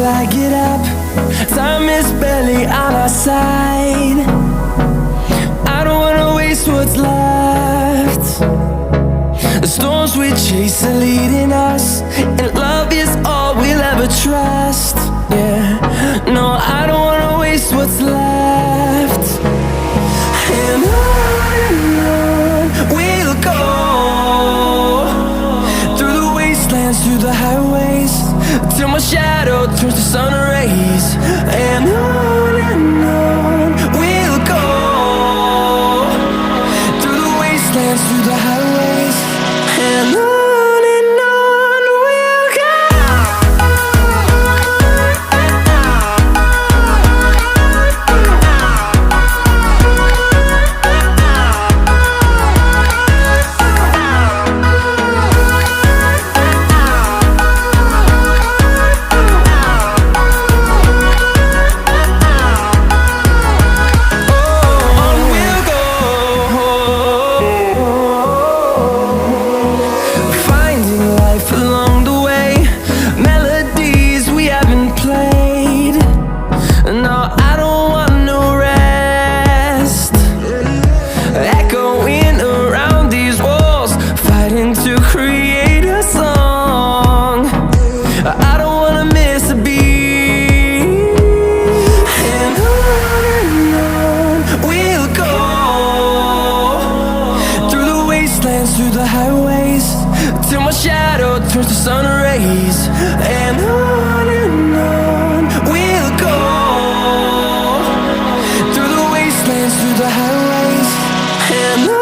I get up. Time is barely on our side. I don't wanna waste what's left. The storms we chase are leading us, and love is all we'll ever trust. Yeah, no, I don't wanna waste what's left. And on we'll go, through the wastelands, through the highways, till my shadow turns to sun rays. And on we'll go, through the wastelands, through the highways, and on we'll go. To create a song, I don't wanna miss a beat. And on we'll go, through the wastelands, through the highways, till my shadow turns to sun rays. And on we'll go, through the wastelands, through the highways, and on.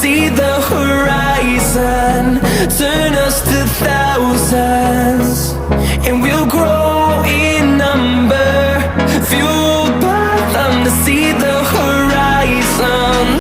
See the horizon turn us to thousands, and we'll grow